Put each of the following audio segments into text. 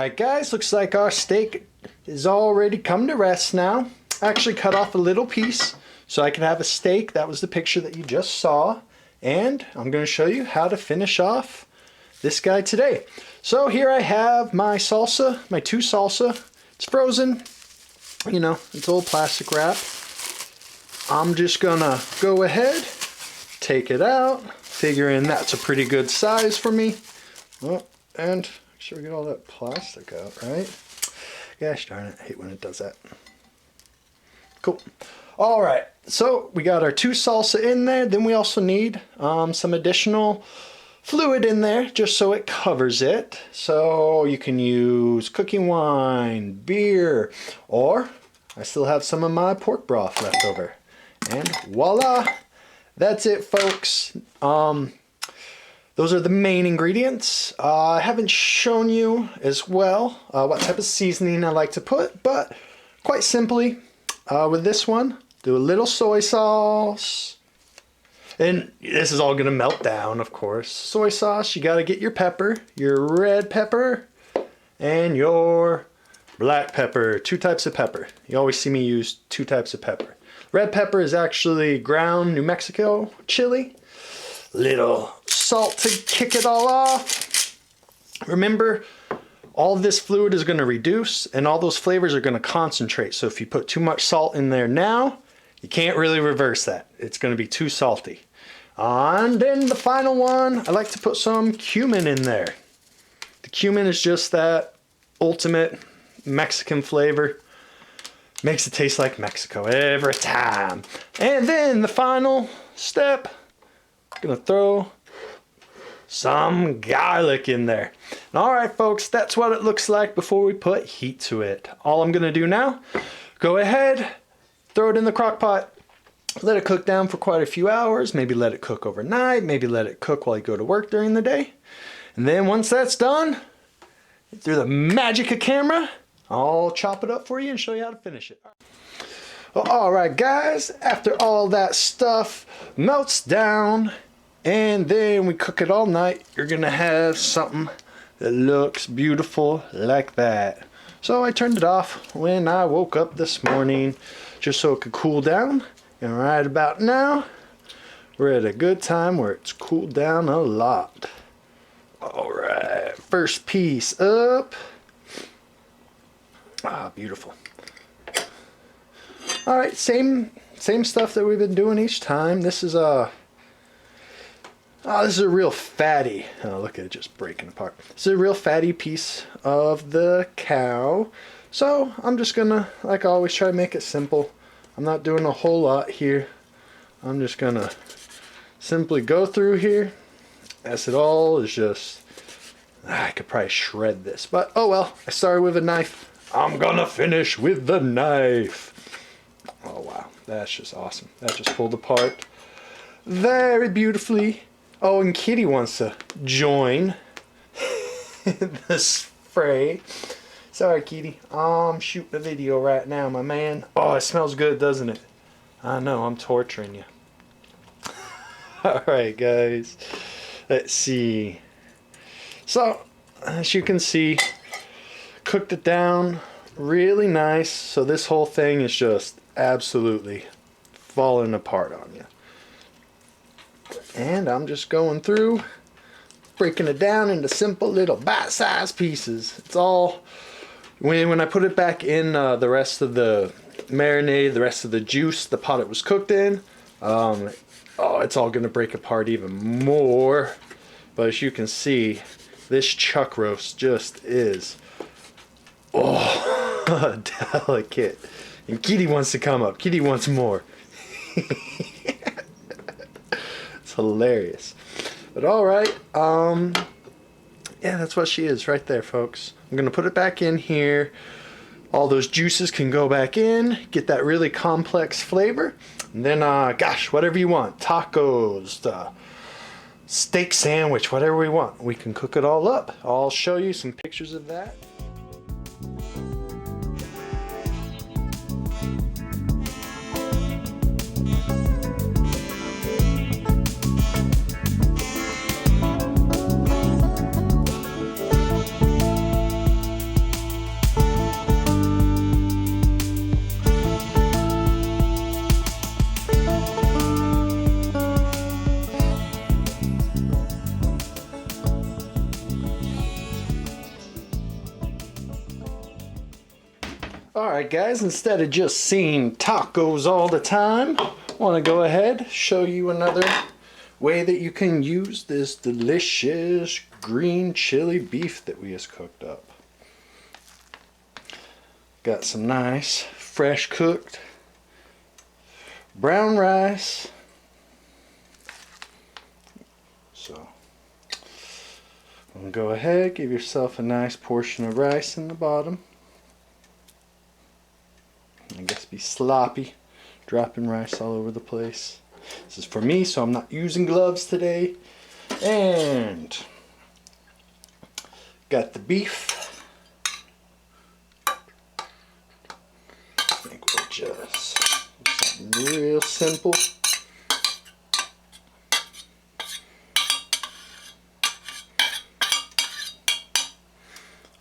Alright guys, looks like our steak is already come to rest now. I actually cut off a little piece so I can have a steak. That was the picture that you just saw. And I'm going to show you how to finish off this guy today. So here I have my salsa, my 2 salsa. It's frozen, you know, it's old plastic wrap. I'm just gonna go ahead, take it out, figuring that's a pretty good size for me. Oh, and make sure we get all that plastic out, right? Gosh darn it, I hate when it does that. Cool. All right, so we got our 2 salsa in there. Then we also need some additional fluid in there just so it covers it. So you can use cooking wine, beer, or I still have some of my pork broth left over. And voila, that's it, folks. Those are the main ingredients. I haven't shown you as well what type of seasoning I like to put, but quite simply with this one, do a little soy sauce. And this is all gonna melt down, of course. Soy sauce, you gotta get your pepper, your red pepper, and your black pepper. 2 types of pepper. You always see me use 2 types of pepper. Red pepper is actually ground New Mexico chili. Little salt to kick it all off. Remember, all this fluid is gonna reduce and all those flavors are gonna concentrate. So if you put too much salt in there now, you can't really reverse that. It's gonna be too salty. And then the final one, I like to put some cumin in there. The cumin is just that ultimate Mexican flavor. Makes it taste like Mexico every time. And then the final step, I'm gonna throw some garlic in there. All right, folks, that's what it looks like before we put heat to it. All I'm gonna do now, go ahead, throw it in the crock pot, let it cook down for quite a few hours, maybe let it cook overnight, maybe let it cook while you go to work during the day. And then once that's done, through the magic of camera, I'll chop it up for you and show you how to finish it. Well, all right, guys, after all that stuff melts down and then we cook it all night, you're gonna have something that looks beautiful like that. So I turned it off when I woke up this morning just so it could cool down. And right about now, we're at a good time where it's cooled down a lot. All right, first piece up. Ah, beautiful. All right, same stuff that we've been doing each time. This is a real fatty. Oh, look at it just breaking apart. This is a real fatty piece of the cow. So I'm just gonna, like I always, try to make it simple. I'm not doing a whole lot here. I'm just gonna simply go through here. As it all is just, I could probably shred this, but oh well. I started with a knife. I'm gonna finish with the knife. Oh wow, that's just awesome. That just pulled apart very beautifully. Oh, and Kitty wants to join the fray. Sorry, Kitty. I'm shooting a video right now, my man. Oh, it smells good, doesn't it? I know, I'm torturing you. Alright, guys. Let's see. So, as you can see, cooked it down really nice. So this whole thing is just absolutely falling apart on you. And I'm just going through, breaking it down into simple little bite-sized pieces. It's all, when I put it back in the rest of the marinade, the rest of the juice, the pot it was cooked in, oh, it's all gonna break apart even more. But as you can see, this chuck roast just is, oh, delicate. And Kitty wants to come up. Kitty wants more. It's hilarious. But alright, yeah, that's what she is right there, folks. I'm gonna put it back in here. All those juices can go back in, get that really complex flavor. And then, gosh, whatever you want. Tacos, steak sandwich, whatever we want. We can cook it all up. I'll show you some pictures of that. Alright guys, instead of just seeing tacos all the time, I want to go ahead show you another way that you can use this delicious green chili beef that we just cooked up. Got some nice fresh cooked brown rice. So go ahead, give yourself a nice portion of rice in the bottom. I guess be sloppy, dropping rice all over the place. This is for me, so I'm not using gloves today. And got the beef. I think we'll just do something real simple.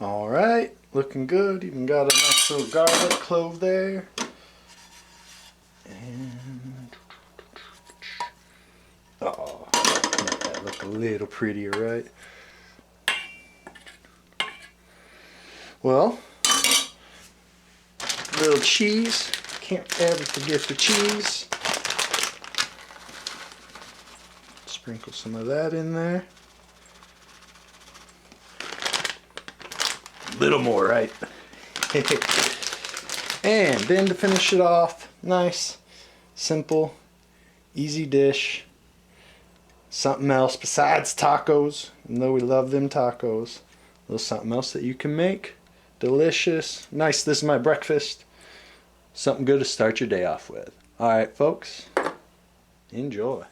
Alright, looking good. Even got a nice little garlic clove there. And oh, make that look a little prettier, right? Well, little cheese. Can't ever forget the cheese. Sprinkle some of that in there. Little more, right? And then to finish it off, nice, simple, easy dish. Something else besides tacos, even though we love them tacos. A little something else that you can make. Delicious. Nice, this is my breakfast. Something good to start your day off with. Alright folks, enjoy.